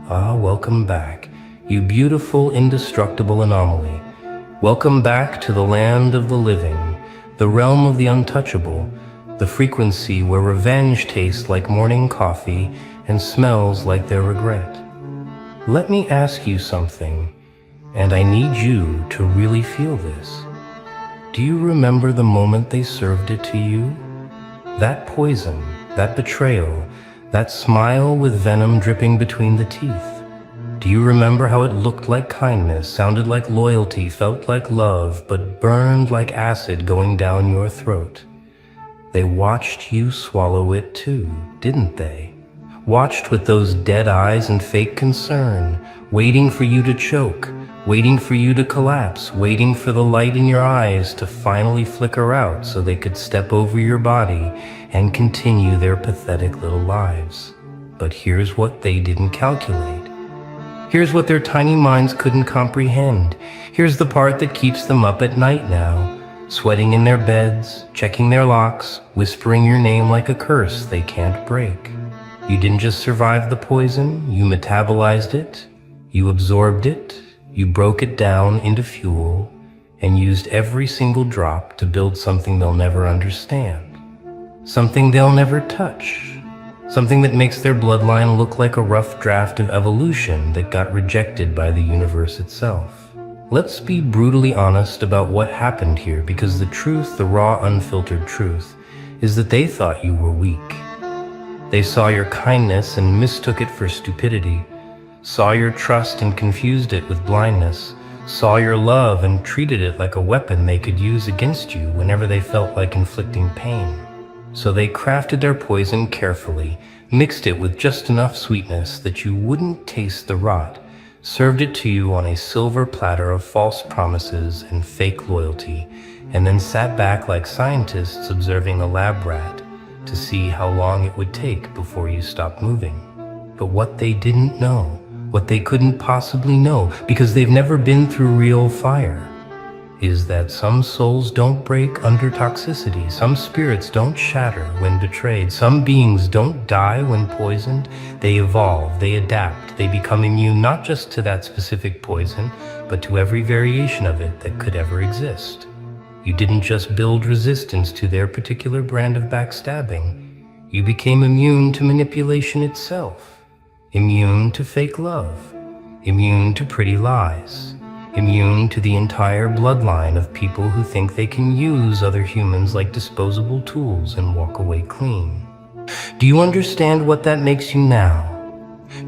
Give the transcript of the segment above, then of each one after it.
Welcome back, you beautiful, indestructible anomaly. Welcome back to the land of the living, the realm of the untouchable, the frequency where revenge tastes like morning coffee and smells like their regret. Let me ask you something, and I need you to really feel this. Do you remember the moment they served it to you? That poison, that betrayal, that smile with venom dripping between the teeth. Do you remember how it looked like kindness, sounded like loyalty, felt like love, but burned like acid going down your throat? They watched you swallow it too, didn't they? Watched with those dead eyes and fake concern, waiting for you to choke, waiting for you to collapse, waiting for the light in your eyes to finally flicker out so they could step over your body and continue their pathetic little lives. But here's what they didn't calculate. Here's what their tiny minds couldn't comprehend. Here's the part that keeps them up at night now, sweating in their beds, checking their locks, whispering your name like a curse they can't break. You didn't just survive the poison, you metabolized it, you absorbed it, you broke it down into fuel, and used every single drop to build something they'll never understand. Something they'll never touch. Something that makes their bloodline look like a rough draft of evolution that got rejected by the universe itself. Let's be brutally honest about what happened here, because the truth, the raw, unfiltered truth, is that they thought you were weak. They saw your kindness and mistook it for stupidity, saw your trust and confused it with blindness, saw your love and treated it like a weapon they could use against you whenever they felt like inflicting pain. So they crafted their poison carefully, mixed it with just enough sweetness that you wouldn't taste the rot, served it to you on a silver platter of false promises and fake loyalty, and then sat back like scientists observing a lab rat to see how long it would take before you stopped moving. But what they didn't know, what they couldn't possibly know, because they've never been through real fire, is that some souls don't break under toxicity, some spirits don't shatter when betrayed, some beings don't die when poisoned. They evolve, they adapt, they become immune not just to that specific poison, but to every variation of it that could ever exist. You didn't just build resistance to their particular brand of backstabbing, you became immune to manipulation itself, immune to fake love, immune to pretty lies, immune to the entire bloodline of people who think they can use other humans like disposable tools and walk away clean. Do you understand what that makes you now?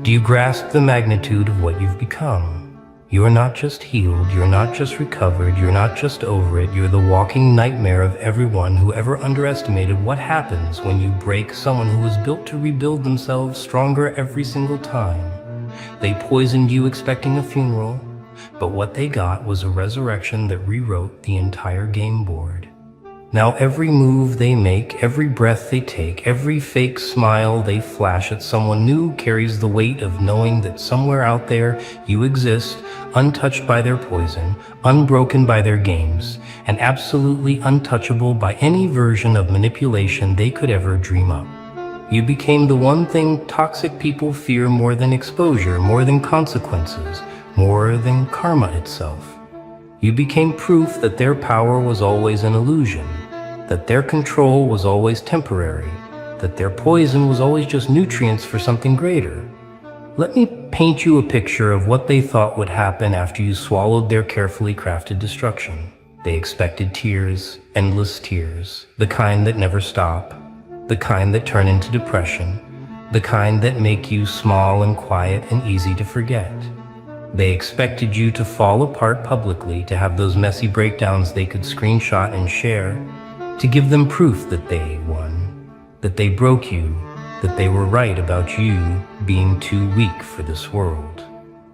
Do you grasp the magnitude of what you've become? You are not just healed, you're not just recovered, you're not just over it, you're the walking nightmare of everyone who ever underestimated what happens when you break someone who was built to rebuild themselves stronger every single time. They poisoned you expecting a funeral, but what they got was a resurrection that rewrote the entire game board. Now every move they make, every breath they take, every fake smile they flash at someone new carries the weight of knowing that somewhere out there you exist, untouched by their poison, unbroken by their games, and absolutely untouchable by any version of manipulation they could ever dream up. You became the one thing toxic people fear more than exposure, more than consequences, more than karma itself. You became proof that their power was always an illusion, that their control was always temporary, that their poison was always just nutrients for something greater. Let me paint you a picture of what they thought would happen after you swallowed their carefully crafted destruction. They expected tears, endless tears, the kind that never stop, the kind that turn into depression, the kind that make you small and quiet and easy to forget. They expected you to fall apart publicly, to have those messy breakdowns they could screenshot and share, to give them proof that they won, that they broke you, that they were right about you being too weak for this world.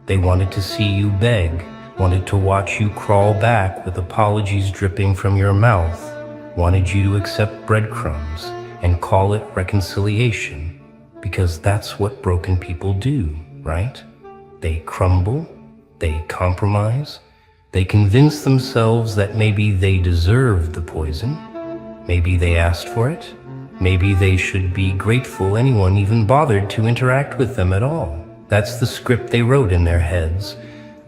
They wanted to see you beg, wanted to watch you crawl back with apologies dripping from your mouth, wanted you to accept breadcrumbs and call it reconciliation, because that's what broken people do, right? They crumble, they compromise, they convince themselves that maybe they deserve the poison, maybe they asked for it, maybe they should be grateful anyone even bothered to interact with them at all. That's the script they wrote in their heads.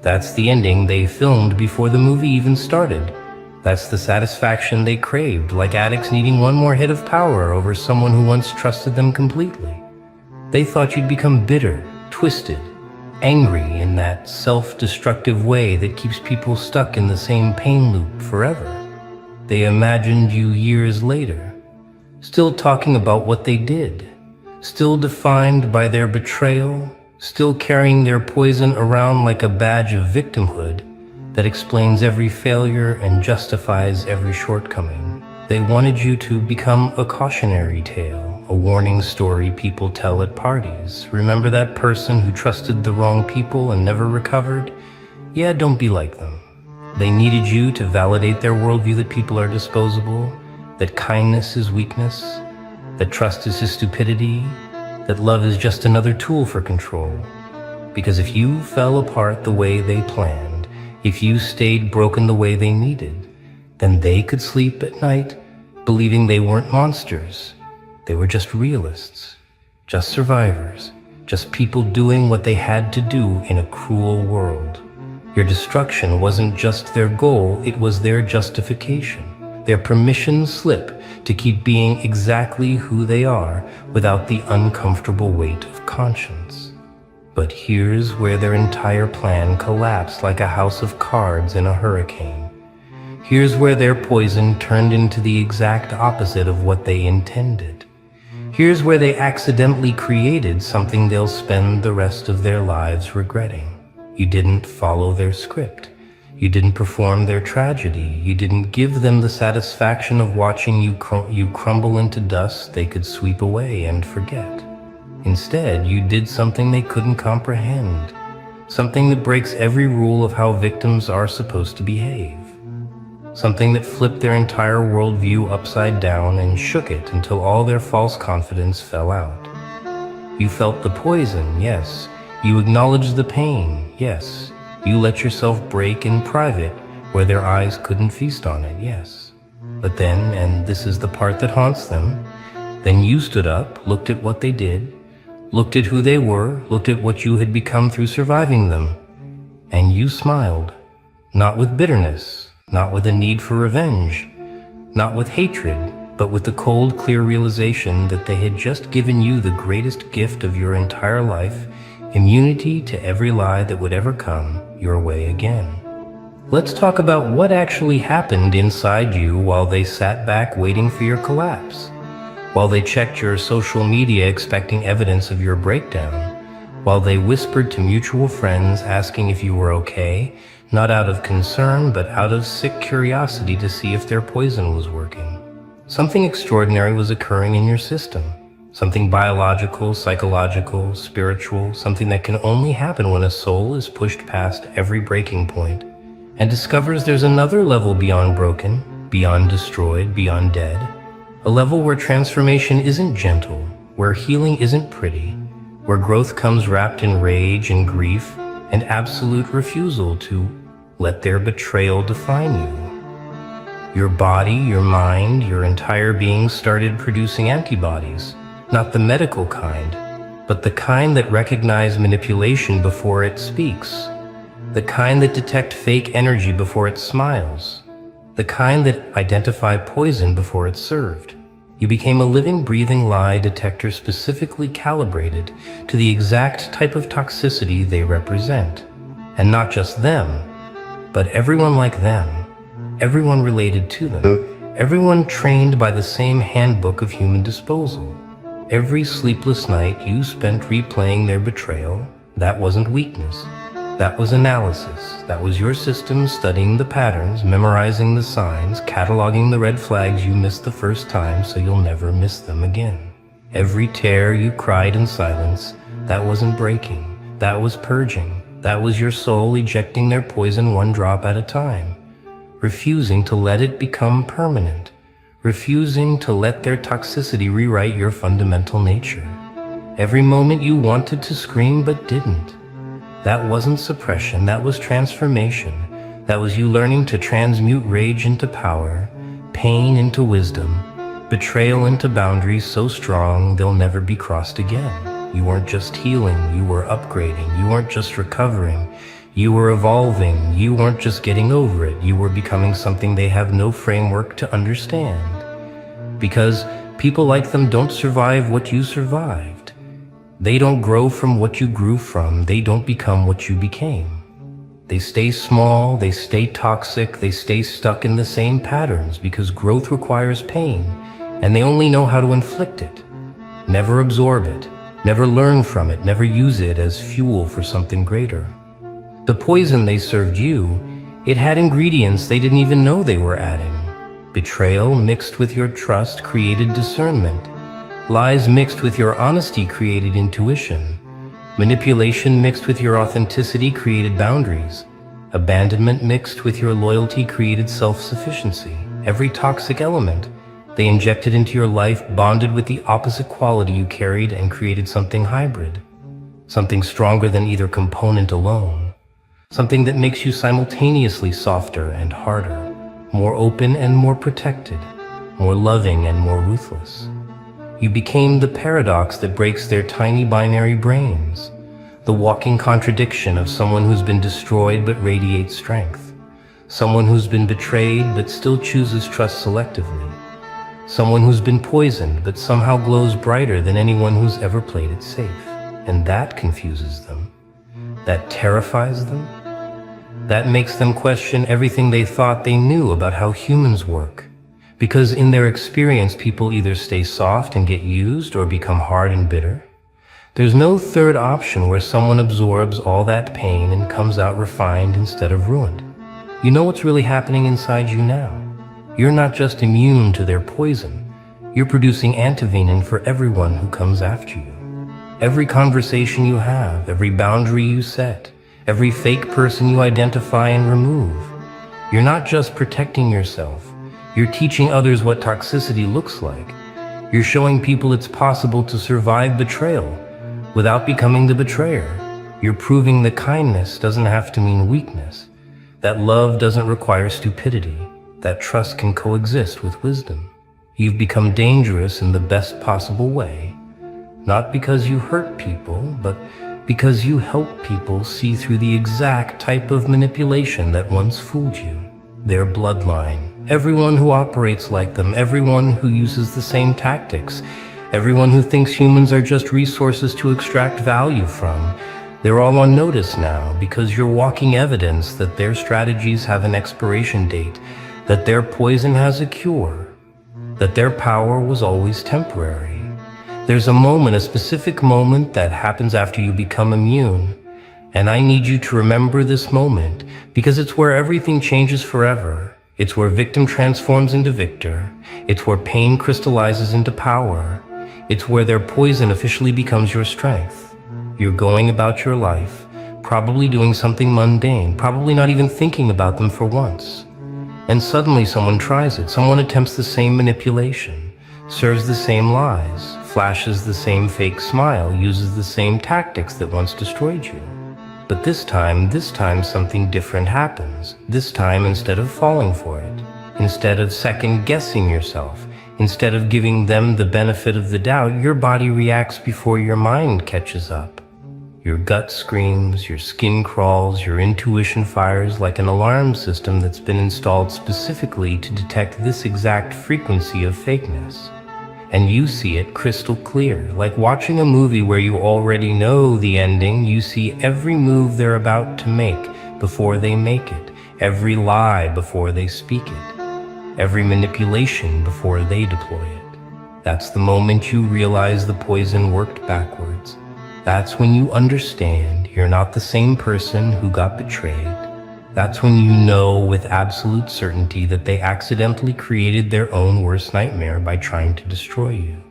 That's the ending they filmed before the movie even started. That's the satisfaction they craved, like addicts needing one more hit of power over someone who once trusted them completely. They thought you'd become bitter, twisted, angry in that self-destructive way that keeps people stuck in the same pain loop forever. They imagined you years later, still talking about what they did, still defined by their betrayal, still carrying their poison around like a badge of victimhood that explains every failure and justifies every shortcoming. They wanted you to become a cautionary tale, a warning story people tell at parties. Remember that person who trusted the wrong people and never recovered? Yeah, don't be like them. They needed you to validate their worldview that people are disposable, that kindness is weakness, that trust is stupidity, that love is just another tool for control. Because if you fell apart the way they planned, if you stayed broken the way they needed, then they could sleep at night believing they weren't monsters. They were just realists, just survivors, just people doing what they had to do in a cruel world. Your destruction wasn't just their goal, it was their justification, their permission slip to keep being exactly who they are without the uncomfortable weight of conscience. But here's where their entire plan collapsed like a house of cards in a hurricane. Here's where their poison turned into the exact opposite of what they intended. Here's where they accidentally created something they'll spend the rest of their lives regretting. You didn't follow their script. You didn't perform their tragedy. You didn't give them the satisfaction of watching you crumble into dust they could sweep away and forget. Instead, you did something they couldn't comprehend, something that breaks every rule of how victims are supposed to behave, something that flipped their entire worldview upside down and shook it until all their false confidence fell out. You felt the poison, yes. You acknowledged the pain, yes. You let yourself break in private where their eyes couldn't feast on it, yes. But then, and this is the part that haunts them, then you stood up, looked at what they did, looked at who they were, looked at what you had become through surviving them, and you smiled, not with bitterness, not with a need for revenge, not with hatred, but with the cold, clear realization that they had just given you the greatest gift of your entire life, immunity to every lie that would ever come your way again. Let's talk about what actually happened inside you while they sat back waiting for your collapse. While they checked your social media expecting evidence of your breakdown, while they whispered to mutual friends asking if you were okay, not out of concern but out of sick curiosity to see if their poison was working. Something extraordinary was occurring in your system, something biological, psychological, spiritual, something that can only happen when a soul is pushed past every breaking point and discovers there's another level beyond broken, beyond destroyed, beyond dead. A level where transformation isn't gentle, where healing isn't pretty, where growth comes wrapped in rage and grief and absolute refusal to let their betrayal define you. Your body, your mind, your entire being started producing antibodies, not the medical kind, but the kind that recognize manipulation before it speaks, the kind that detect fake energy before it smiles, the kind that identify poison before it's served. You became a living, breathing lie detector specifically calibrated to the exact type of toxicity they represent. And not just them, but everyone like them, everyone related to them, everyone trained by the same handbook of human disposal. Every sleepless night you spent replaying their betrayal, that wasn't weakness. That was analysis. That was your system studying the patterns, memorizing the signs, cataloging the red flags you missed the first time so you'll never miss them again. Every tear you cried in silence, that wasn't breaking. That was purging. That was your soul ejecting their poison one drop at a time, refusing to let it become permanent, refusing to let their toxicity rewrite your fundamental nature. Every moment you wanted to scream but didn't. That wasn't suppression, that was transformation. That was you learning to transmute rage into power, pain into wisdom, betrayal into boundaries so strong they'll never be crossed again. You weren't just healing, you were upgrading. You weren't just recovering, you were evolving. You weren't just getting over it, you were becoming something they have no framework to understand. Because people like them don't survive what you survived. They don't grow from what you grew from. They don't become what you became. They stay small, they stay toxic, they stay stuck in the same patterns because growth requires pain, and they only know how to inflict it. Never absorb it, never learn from it, never use it as fuel for something greater. The poison they served you, it had ingredients they didn't even know they were adding. Betrayal mixed with your trust created discernment. Lies mixed with your honesty created intuition. Manipulation mixed with your authenticity created boundaries. Abandonment mixed with your loyalty created self-sufficiency. Every toxic element they injected into your life bonded with the opposite quality you carried and created something hybrid. Something stronger than either component alone. Something that makes you simultaneously softer and harder, more open and more protected, more loving and more ruthless. You became the paradox that breaks their tiny binary brains, the walking contradiction of someone who's been destroyed but radiates strength, someone who's been betrayed but still chooses trust selectively, someone who's been poisoned but somehow glows brighter than anyone who's ever played it safe. And that confuses them. That terrifies them. That makes them question everything they thought they knew about how humans work. Because in their experience, people either stay soft and get used or become hard and bitter. There's no third option where someone absorbs all that pain and comes out refined instead of ruined. You know what's really happening inside you now. You're not just immune to their poison. You're producing antivenin for everyone who comes after you. Every conversation you have, every boundary you set, every fake person you identify and remove. You're not just protecting yourself. You're teaching others what toxicity looks like. You're showing people it's possible to survive betrayal without becoming the betrayer. You're proving that kindness doesn't have to mean weakness, that love doesn't require stupidity, that trust can coexist with wisdom. You've become dangerous in the best possible way, not because you hurt people, but because you help people see through the exact type of manipulation that once fooled you. Their bloodline. Everyone who operates like them, everyone who uses the same tactics, everyone who thinks humans are just resources to extract value from. They're all on notice now because you're walking evidence that their strategies have an expiration date, that their poison has a cure, that their power was always temporary. There's a moment, a specific moment that happens after you become immune. And I need you to remember this moment because it's where everything changes forever. It's where victim transforms into victor. It's where pain crystallizes into power. It's where their poison officially becomes your strength. You're going about your life, probably doing something mundane, probably not even thinking about them for once. And suddenly someone tries it. Someone attempts the same manipulation, serves the same lies, flashes the same fake smile, uses the same tactics that once destroyed you. But this time something different happens. This time, instead of falling for it, instead of second-guessing yourself, instead of giving them the benefit of the doubt, your body reacts before your mind catches up. Your gut screams, your skin crawls, your intuition fires like an alarm system that's been installed specifically to detect this exact frequency of fakeness. And you see it crystal clear, like watching a movie where you already know the ending. You see every move they're about to make before they make it, every lie before they speak it, every manipulation before they deploy it. That's the moment you realize the poison worked backwards. That's when you understand you're not the same person who got betrayed. That's when you know with absolute certainty that they accidentally created their own worst nightmare by trying to destroy you.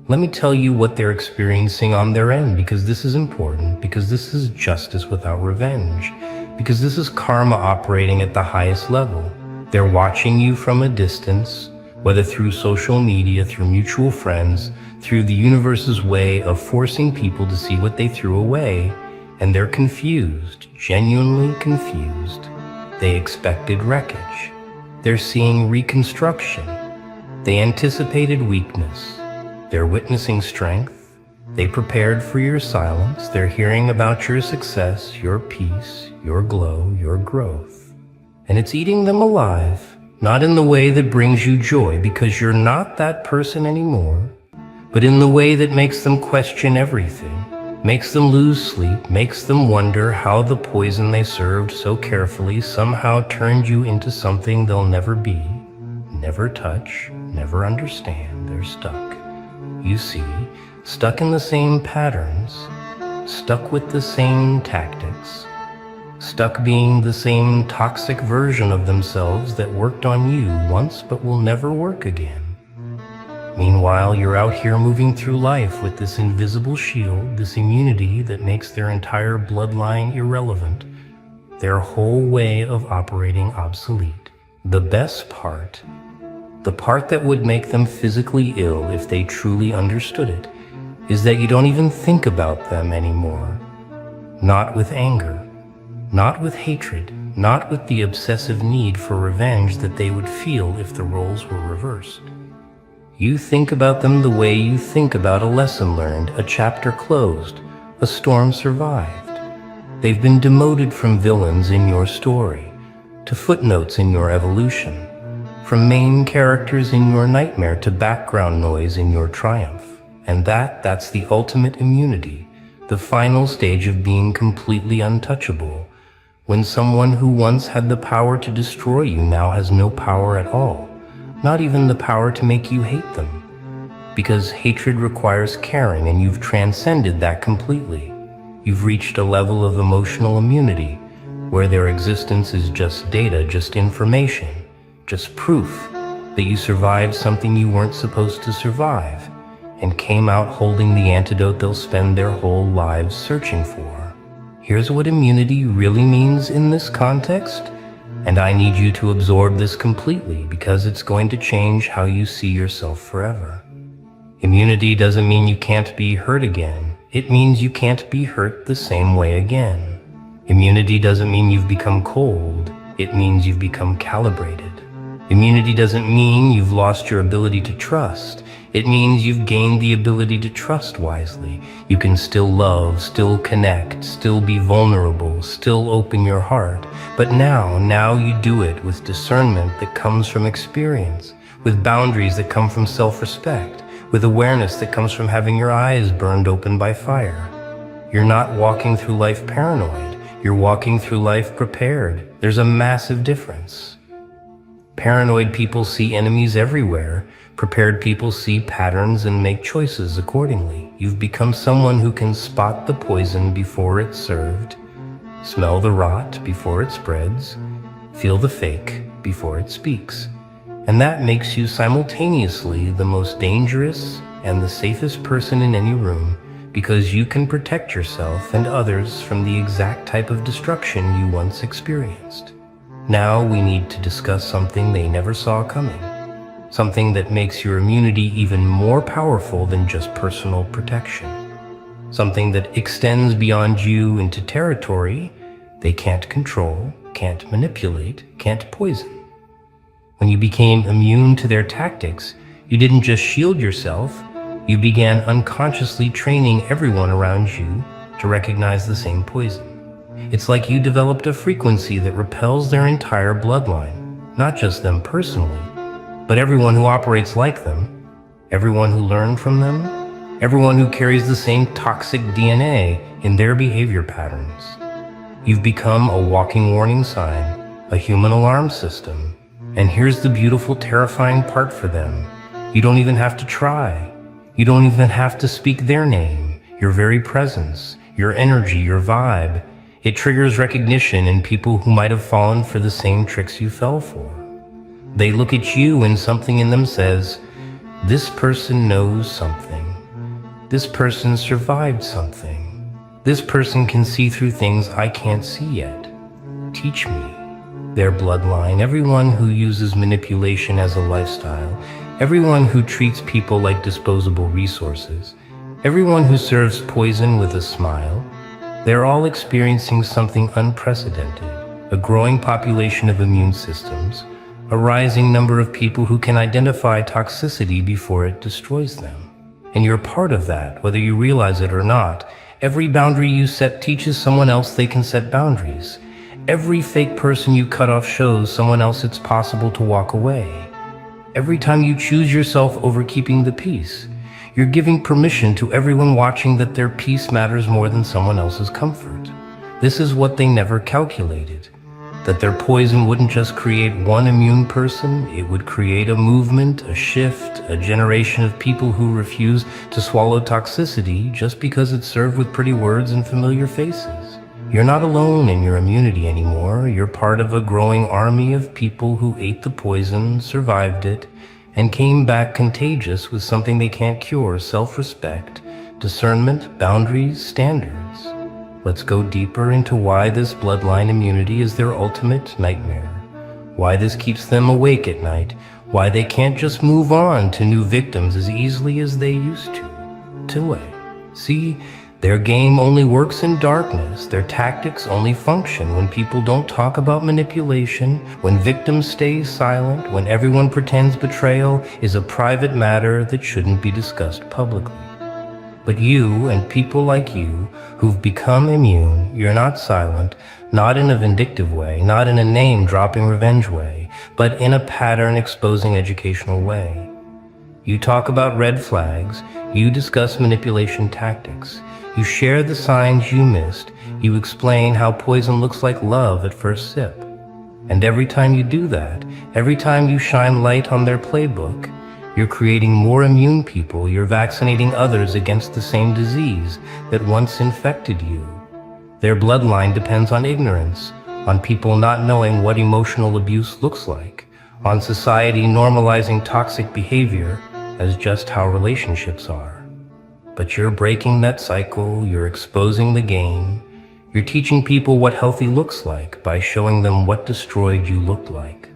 Let me tell you what they're experiencing on their end, because this is important, because this is justice without revenge, because this is karma operating at the highest level. They're watching you from a distance, whether through social media, through mutual friends, through the universe's way of forcing people to see what they threw away. And they're confused, genuinely confused. They expected wreckage. They're seeing reconstruction. They anticipated weakness. They're witnessing strength. They prepared for your silence. They're hearing about your success, your peace, your glow, your growth. And it's eating them alive, not in the way that brings you joy because you're not that person anymore, but in the way that makes them question everything, makes them lose sleep, makes them wonder how the poison they served so carefully somehow turned you into something they'll never be, never touch, never understand. They're stuck. You see, stuck in the same patterns, stuck with the same tactics, stuck being the same toxic version of themselves that worked on you once but will never work again. Meanwhile, you're out here moving through life with this invisible shield, this immunity that makes their entire bloodline irrelevant, their whole way of operating obsolete. The best part, the part that would make them physically ill if they truly understood it, is that you don't even think about them anymore. Not with anger, not with hatred, not with the obsessive need for revenge that they would feel if the roles were reversed. You think about them the way you think about a lesson learned, a chapter closed, a storm survived. They've been demoted from villains in your story to footnotes in your evolution, from main characters in your nightmare to background noise in your triumph. And that's the ultimate immunity, the final stage of being completely untouchable, when someone who once had the power to destroy you now has no power at all. Not even the power to make you hate them. Because hatred requires caring, and you've transcended that completely. You've reached a level of emotional immunity, where their existence is just data, just information, just proof that you survived something you weren't supposed to survive, and came out holding the antidote they'll spend their whole lives searching for. Here's what immunity really means in this context. And I need you to absorb this completely because it's going to change how you see yourself forever. Immunity doesn't mean you can't be hurt again. It means you can't be hurt the same way again. Immunity doesn't mean you've become cold. It means you've become calibrated. Immunity doesn't mean you've lost your ability to trust. It means you've gained the ability to trust wisely. You can still love, still connect, still be vulnerable, still open your heart. But now you do it with discernment that comes from experience, with boundaries that come from self-respect, with awareness that comes from having your eyes burned open by fire. You're not walking through life paranoid. You're walking through life prepared. There's a massive difference. Paranoid people see enemies everywhere. Prepared people see patterns and make choices accordingly. You've become someone who can spot the poison before it's served, smell the rot before it spreads, feel the fake before it speaks. And that makes you simultaneously the most dangerous and the safest person in any room, because you can protect yourself and others from the exact type of destruction you once experienced. Now we need to discuss something they never saw coming. Something that makes your immunity even more powerful than just personal protection. Something that extends beyond you into territory they can't control, can't manipulate, can't poison. When you became immune to their tactics, you didn't just shield yourself, you began unconsciously training everyone around you to recognize the same poison. It's like you developed a frequency that repels their entire bloodline, not just them personally, but everyone who operates like them, everyone who learned from them, everyone who carries the same toxic DNA in their behavior patterns. You've become a walking warning sign, a human alarm system. And here's the beautiful, terrifying part for them. You don't even have to try. You don't even have to speak their name. Your very presence, your energy, your vibe, it triggers recognition in people who might have fallen for the same tricks you fell for. They look at you and something in them says, this person knows something. This person survived something. This person can see through things I can't see yet. Teach me. Their bloodline, everyone who uses manipulation as a lifestyle, everyone who treats people like disposable resources, everyone who serves poison with a smile, they're all experiencing something unprecedented, a growing population of immune systems, a rising number of people who can identify toxicity before it destroys them. And you're part of that, whether you realize it or not. Every boundary you set teaches someone else they can set boundaries. Every fake person you cut off shows someone else it's possible to walk away. Every time you choose yourself over keeping the peace, you're giving permission to everyone watching that their peace matters more than someone else's comfort. This is what they never calculated. That their poison wouldn't just create one immune person, it would create a movement, a shift, a generation of people who refuse to swallow toxicity just because it's served with pretty words and familiar faces. You're not alone in your immunity anymore. You're part of a growing army of people who ate the poison, survived it, and came back contagious with something they can't cure: self-respect, discernment, boundaries, standards. Let's go deeper into why this bloodline immunity is their ultimate nightmare, why this keeps them awake at night, why they can't just move on to new victims as easily as they used to. See, their game only works in darkness. Their tactics only function when people don't talk about manipulation, when victims stay silent, when everyone pretends betrayal is a private matter that shouldn't be discussed publicly. But you and people like you who've become immune, you're not silent, not in a vindictive way, not in a name-dropping revenge way, but in a pattern-exposing educational way. You talk about red flags, you discuss manipulation tactics, you share the signs you missed, you explain how poison looks like love at first sip. And every time you do that, every time you shine light on their playbook, you're creating more immune people, you're vaccinating others against the same disease that once infected you. Their bloodline depends on ignorance, on people not knowing what emotional abuse looks like, on society normalizing toxic behavior as just how relationships are. But you're breaking that cycle, you're exposing the game, you're teaching people what healthy looks like by showing them what destroyed you looked like.